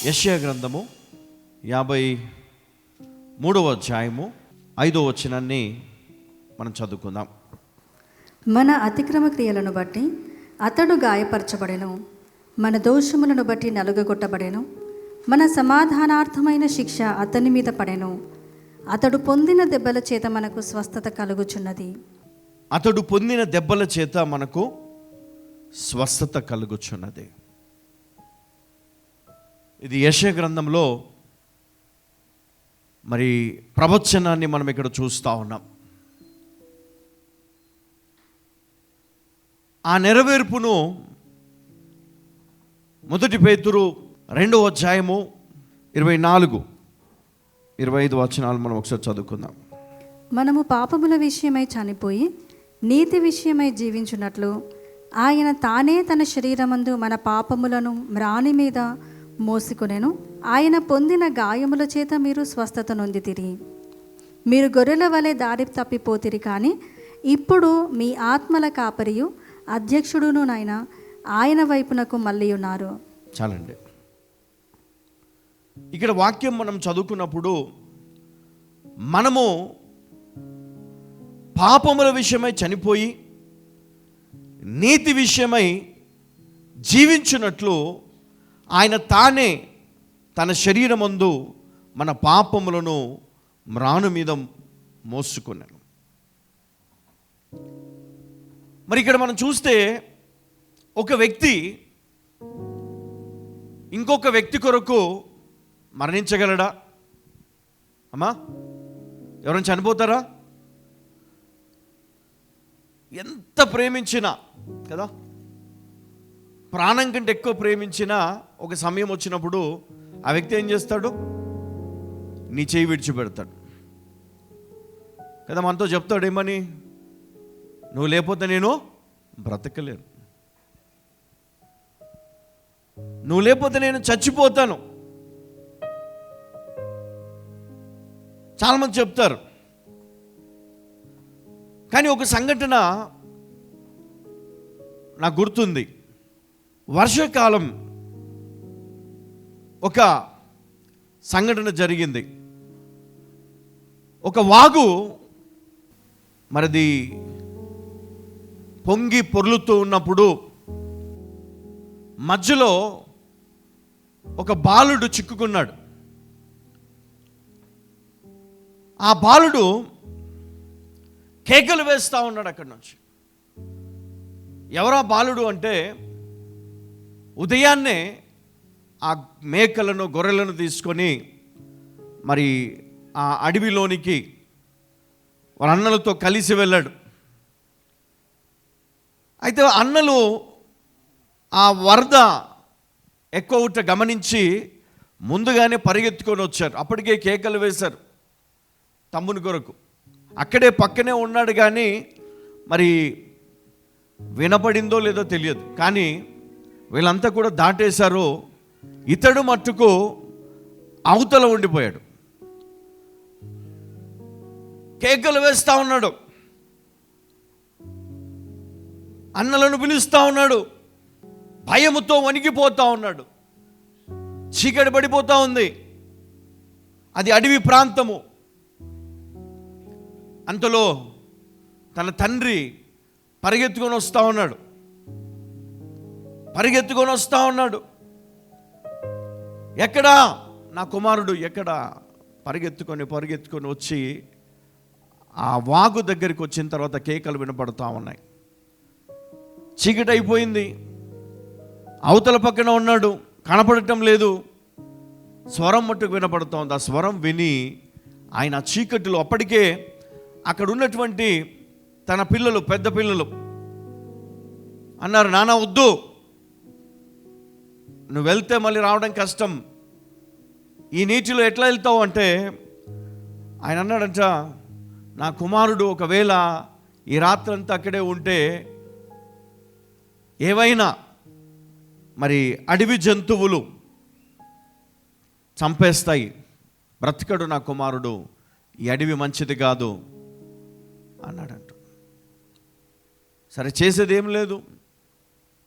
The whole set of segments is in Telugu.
యెషయా గ్రంథము 53వ అధ్యాయము 5వ వచనాన్ని మనం చదువుకుందాం. మన అతిక్రమ క్రియలను బట్టి అతడు గాయపరచబడెను, మన దోషములను బట్టి నలుగగొట్టబడెను. మన సమాధానార్థమైన శిక్ష అతని మీద పడెను, అతడు పొందిన దెబ్బల చేత మనకు స్వస్థత కలుగుచున్నది. అతడు పొందిన దెబ్బల చేత మనకు స్వస్థత కలుగుచున్నది. ఇది యెషయా గ్రంథంలో మరి ప్రవచనాన్ని మనం ఇక్కడ చూస్తూ ఉన్నాం. ఆ నెరవేర్పును మొదటి పేతురు 2వ అధ్యాయము 24-25 వచనాలు మనం ఒకసారి చదువుకుందాం. మనము పాపముల విషయమై చనిపోయి నీతి విషయమై జీవించున్నట్లు ఆయన తానే తన శరీరమందు మన పాపములను మ్రాని మీద మోసుకొనెను. ఆయన పొందిన గాయముల చేత మీరు స్వస్థత నొందితిరి. మీరు గొర్రెల వలె దారి తప్పిపోతిరి, కానీ ఇప్పుడు మీ ఆత్మల కాపరియు అధ్యక్షుడును ఆయన వైపునకు మళ్ళీ ఉన్నారు. చాలండి. ఇక్కడ వాక్యం మనం చదువుకున్నప్పుడు మనము పాపముల విషయమై చనిపోయి నీతి విషయమై జీవించున్నట్లు ఆయన తానే తన శరీరమందు మన పాపములను మ్రాను మీద మోసుకున్నాను. మరి ఇక్కడ మనం చూస్తే ఒక వ్యక్తి ఇంకొక వ్యక్తి కొరకు మరణించగలడా? అమ్మా, ఎవరైనా చనిపోతారా? ఎంత ప్రేమించినా కదా, ప్రాణం కంటే ఎక్కువ ప్రేమించినా ఒక సమయం వచ్చినప్పుడు ఆ వ్యక్తి ఏం చేస్తాడు? నీ చేయి విడిచిపెడతాడు కదా. మనతో చెప్తాడు ఏమని? నువ్వు లేకపోతే నేను బ్రతకలేను, నువ్వు లేకపోతే నేను చచ్చిపోతాను. చాలామంది చెప్తారు. కానీ ఒక సంఘటన నాకు గుర్తుంది. వర్షాకాలం ఒక సంఘటన జరిగింది. ఒక వాగు మరిది పొంగి పొర్లుతూ ఉన్నప్పుడు మధ్యలో ఒక బాలుడు చిక్కుకున్నాడు. ఆ బాలుడు కేకలు వేస్తూ ఉన్నాడు అక్కడి నుంచి. ఎవరా బాలుడు అంటే, ఉదయాన్నే ఆ మేకలను గొర్రెలను తీసుకొని మరి ఆ అడవిలోనికి వాళ్ళ అన్నలతో కలిసి వెళ్ళాడు. అయితే అన్నలు ఆ వరద ఎక్కువ గమనించి ముందుగానే పరిగెత్తుకొని వచ్చారు. అప్పటికే కేకలు వేశారు తమ్ముని కొరకు. అక్కడే పక్కనే ఉన్నాడు, కానీ మరి వినపడిందో లేదో తెలియదు. కానీ వీళ్ళంతా కూడా దాటేశారు. ఇతడు మట్టుకు అవతల ఉండిపోయాడు. కేకలు వేస్తూ ఉన్నాడు, అన్నలను పిలుస్తూ ఉన్నాడు, భయముతో వణికిపోతూ ఉన్నాడు. చీకటి పడిపోతూ ఉంది, అది అడవి ప్రాంతము. అంతలో తన తండ్రి పరిగెత్తుకొని వస్తూ ఉన్నాడు. ఎక్కడా నా కుమారుడు, ఎక్కడా? పరిగెత్తుకొని వచ్చి ఆ వాగు దగ్గరికి వచ్చిన తర్వాత కేకలు వినపడుతూ ఉన్నాయి. చీకటి అయిపోయింది, అవతల పక్కన ఉన్నాడు, కనపడటం లేదు. స్వరం మట్టుకు వినపడుతూ ఉంది. ఆ స్వరం విని ఆయన చీకటిలో, అప్పటికే అక్కడ ఉన్నటువంటి తన పిల్లలు, పెద్ద పిల్లలు అన్నారు, నాన్న వద్దు, నువ్వు వెళ్తే మళ్ళీ రావడం కష్టం, ఈ నీటిలో ఎట్లా వెళ్తావు అంటే, ఆయన అన్నాడంట, నా కుమారుడు ఒకవేళ ఈ రాత్రంతా అక్కడే ఉంటే ఏవైనా మరి అడవి జంతువులు చంపేస్తాయి, బ్రతకడు నా కుమారుడు, ఈ అడవి మంచిది కాదు అన్నాడంట. సరే, చేసేది ఏం లేదు.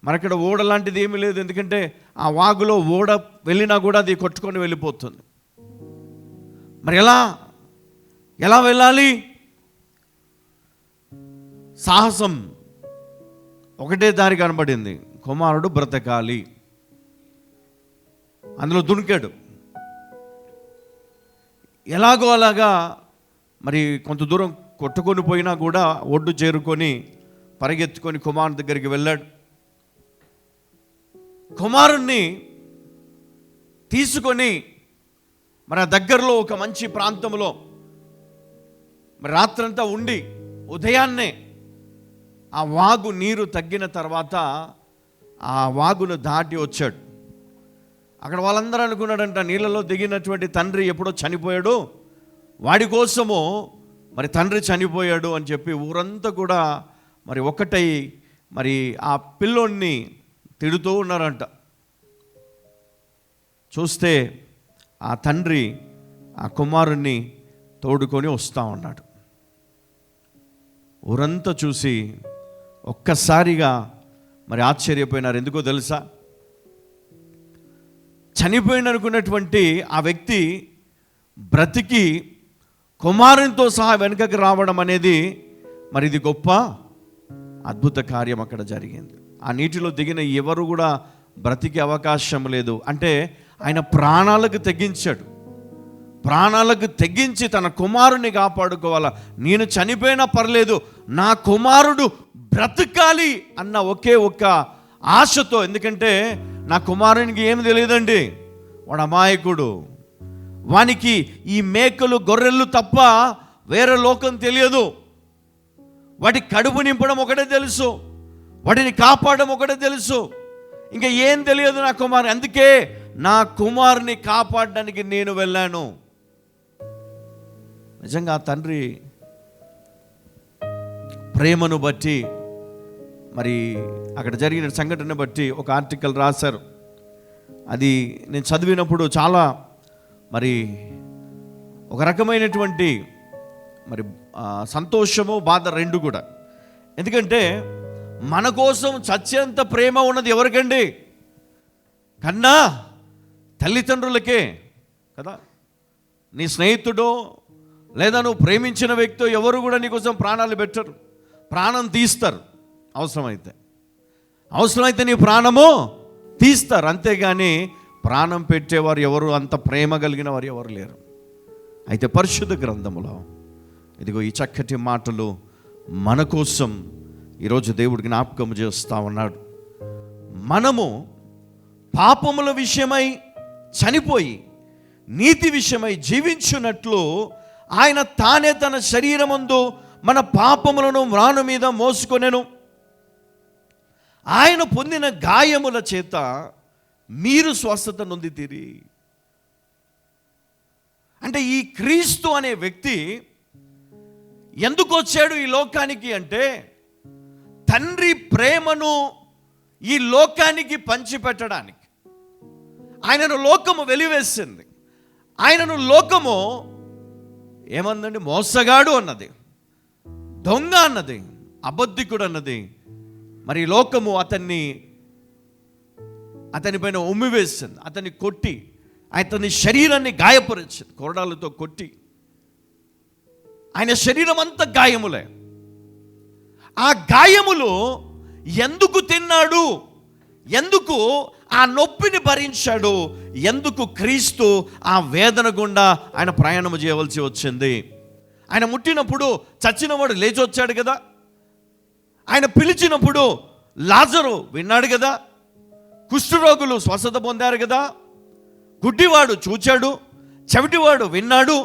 మనక్కడ ఓడ లాంటిది ఏమీ లేదు, ఎందుకంటే ఆ వాగులో ఓడ వెళ్ళినా కూడా అది కొట్టుకొని వెళ్ళిపోతుంది. మరి ఎలా వెళ్ళాలి? సాహసం ఒకటే దారి కనబడింది, కుమారుడు బ్రతకాలి. అందులో దునికాడు. ఎలాగో అలాగా మరి కొంత దూరం కొట్టుకొని పోయినా కూడా ఒడ్డు చేరుకొని పరిగెత్తుకొని కుమారుని దగ్గరికి వెళ్ళాడు. కుమారుణ్ణి తీసుకొని మన దగ్గరలో ఒక మంచి ప్రాంతంలో మరి రాత్రంతా ఉండి ఉదయాన్నే ఆ వాగు నీరు తగ్గిన తర్వాత ఆ వాగును దాటి వచ్చాడు. అక్కడ వాళ్ళందరూ అనుకున్నాడంట, నీళ్ళలో దిగినటువంటి తండ్రి ఎప్పుడో చనిపోయాడు, వాడి కోసము మరి తండ్రి చనిపోయాడు అని చెప్పి ఊరంతా కూడా మరి ఒకటై మరి ఆ పిల్లోడిని తిడుతూ ఉన్నారంట. చూస్తే ఆ తండ్రి ఆ కుమారుణ్ణి తోడుకొని వస్తూ ఉన్నాడు. ఊరంతా చూసి ఒక్కసారిగా మరి ఆశ్చర్యపోయినారు. ఎందుకో తెలుసా? చనిపోయిననుకున్నటువంటి ఆ వ్యక్తి బ్రతికి కుమారునితో సహా వెనుకకి రావడం అనేది మరి ఇది గొప్ప అద్భుత కార్యం అక్కడ జరిగింది. ఆ నీటిలో దిగిన ఎవరు కూడా బ్రతికే అవకాశం లేదు. అంటే ఆయన ప్రాణాలకు తెగించాడు. ప్రాణాలకు తెగించి తన కుమారుని కాపాడుకోవాలా, నేను చనిపోయినా పర్లేదు, నా కుమారుడు బ్రతకాలి అన్న ఒకే ఒక్క ఆశతో. ఎందుకంటే నా కుమారునికి ఏమి తెలియదండి, వాడు అమాయకుడు, వానికి ఈ మేకలు గొర్రెలు తప్ప వేరే లోకం తెలియదు. వాటి కడుపు నింపడం ఒకటే తెలుసు, వాటిని కాపాడడం ఒకటే తెలుసు, ఇంకా ఏం తెలియదు నా కుమారు. అందుకే నా కుమారుని కాపాడడానికి నేను వెళ్ళాను. నిజంగా ఆ తండ్రి ప్రేమను బట్టి మరి అక్కడ జరిగిన సంఘటన బట్టి ఒక ఆర్టికల్ రాశారు. అది నేను చదివినప్పుడు చాలా మరి ఒక రకమైనటువంటి మరి సంతోషము బాధ రెండు కూడా. ఎందుకంటే మన కోసం చచ్చేంత ప్రేమ ఉన్నది ఎవరికండి? కన్నా తల్లిదండ్రులకే కదా. నీ స్నేహితుడో లేదా నువ్వు ప్రేమించిన వ్యక్తో ఎవరు కూడా నీకోసం ప్రాణాలు పెట్టరు, ప్రాణం తీస్తారు. అవసరమైతే నీ ప్రాణము తీస్తారు, అంతేగాని ప్రాణం పెట్టేవారు ఎవరు, అంత ప్రేమ కలిగిన వారు ఎవరు లేరు. అయితే పరిశుద్ధ గ్రంథములో ఇదిగో ఈ చక్కటి మాటలు మన కోసం ఈరోజు దేవుడు జ్ఞాపకం చేస్తూ ఉన్నాడు. మనము పాపముల విషయమై చనిపోయి నీతి విషయమై జీవించున్నట్లు ఆయన తానే తన శరీరమందు మన పాపములను మ్రాను మీద మోసుకొనెను. ఆయన పొందిన గాయముల చేత మీరు స్వస్థత నొందితిరి. అంటే ఈ క్రీస్తు అనే వ్యక్తి ఎందుకు వచ్చాడు ఈ లోకానికి అంటే, తండ్రి ప్రేమను ఈ లోకానికి పంచిపెట్టడానికి. ఆయనను లోకము వెలివేసింది. ఆయనను లోకము ఏమందండి? మోసగాడు అన్నది, దొంగ అన్నది, అబద్ధికుడు అన్నది. మరి లోకము అతనిపైన ఉమ్మివేసింది, అతన్ని కొట్టి అతని శరీరాన్ని గాయపరిచింది, కొరడాలతో కొట్టి. ఆయన శరీరం అంతా గాయములే. ఆ గాయములు ఎందుకు తిన్నాడు, ఎందుకు ఆ నొప్పిని భరించాడు, ఎందుకు క్రీస్తు ఆ వేదన గుండా ఆయన ప్రయాణం చేయవలసి వచ్చింది? ఆయన ముట్టినప్పుడు చచ్చినవాడు లేచి వచ్చాడు కదా, ఆయన పిలిచినప్పుడు లాజరు విన్నాడు కదా, కుష్ఠరోగులు స్వస్థత పొందారు కదా, గుడ్డివాడు చూచాడు, చెవిటివాడు విన్నాడు,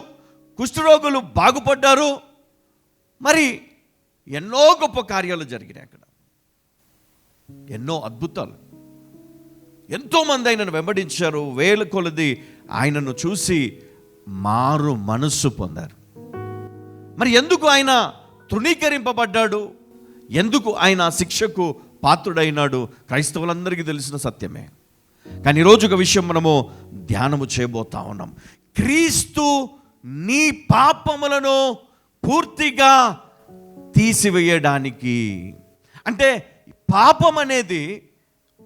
కుష్ఠరోగులు బాగుపడ్డారు. మరి ఎన్నో గొప్ప కార్యాలు జరిగినాయి అక్కడ, ఎన్నో అద్భుతాలు. ఎంతోమంది ఆయనను వెంబడించారు, వేల కొలది ఆయనను చూసి మారు మనస్సు పొందారు. మరి ఎందుకు ఆయన తృణీకరింపబడ్డాడు, ఎందుకు ఆయన శిక్షకు పాత్రుడైనాడు? క్రైస్తవులందరికీ తెలిసిన సత్యమే. కానీ ఈరోజు ఒక విషయం మనము ధ్యానము చేయబోతా ఉన్నాం. క్రీస్తు నీ పాపములను పూర్తిగా తీసివేయడానికి. అంటే పాపం అనేది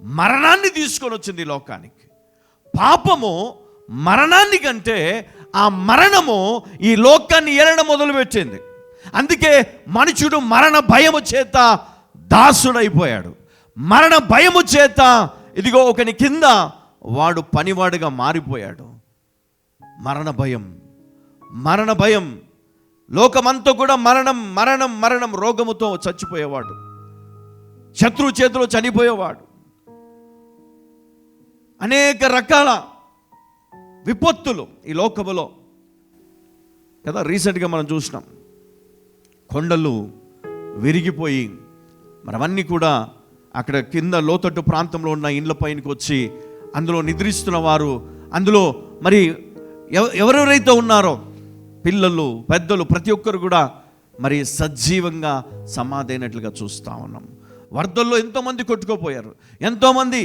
మరణాన్ని తీసుకొని వచ్చింది ఈ లోకానికి. పాపము మరణాన్ని కంటే ఆ మరణము ఈ లోకాన్ని ఏలడం మొదలుపెట్టింది. అందుకే మనుషుడు మరణ భయము చేత దాసుడైపోయాడు. మరణ భయము చేత ఇదిగో ఒకని కింద వాడు పనివాడుగా మారిపోయాడు. మరణ భయం లోకమంతా కూడా మరణం మరణం మరణం రోగముతో చచ్చిపోయేవాడు, శత్రువు చేతిలో చనిపోయేవాడు. అనేక రకాల విపత్తులు ఈ లోకములో కదా. రీసెంట్గా మనం చూసినాం, కొండలు విరిగిపోయి మనవన్నీ కూడా అక్కడ కింద లోతట్టు ప్రాంతంలో ఉన్న ఇండ్ల పైనకి వచ్చి అందులో నిద్రిస్తున్న వారు, అందులో మరి ఎవరెవరైతే ఉన్నారో పిల్లలు పెద్దలు ప్రతి ఒక్కరు కూడా మరి సజీవంగా సమాధి అయినట్లుగా చూస్తూ ఉన్నాం. వరదల్లో ఎంతోమంది కొట్టుకోపోయారు, ఎంతోమంది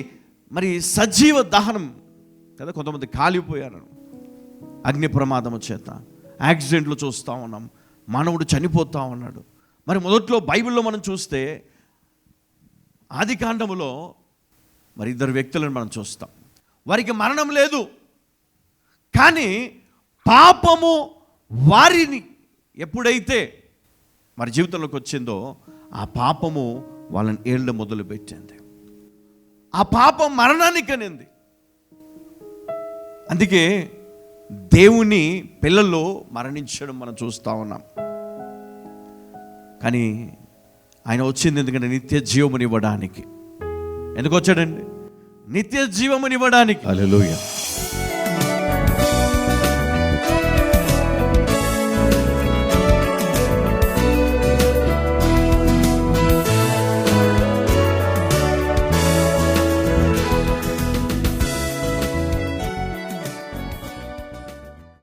మరి సజీవ దహనం కదా, కొంతమంది కాలిపోయారు అగ్ని ప్రమాదము చేత. యాక్సిడెంట్లు చూస్తూ ఉన్నాం, మానవుడు చనిపోతూ ఉన్నాడు. మరి మొదట్లో బైబిల్లో మనం చూస్తే ఆది కాండములో మరి 2 వ్యక్తులను మనం చూస్తాం. వారికి మరణం లేదు, కానీ పాపము వారిని ఎప్పుడైతే మరి జీవితంలోకి వచ్చిందో ఆ పాపము వాళ్ళని ఏళ్ళ మొదలు పెట్టింది. ఆ పాపం మరణాన్ని కనింది. అందుకే దేవుని పిల్లలు మరణించడం మనం చూస్తూ ఉన్నాం. కానీ ఆయన వచ్చింది ఎందుకంటే నిత్య జీవమునివ్వడానికి. ఎందుకు వచ్చాడండి? నిత్య జీవమునివ్వడానికి. హల్లెలూయా.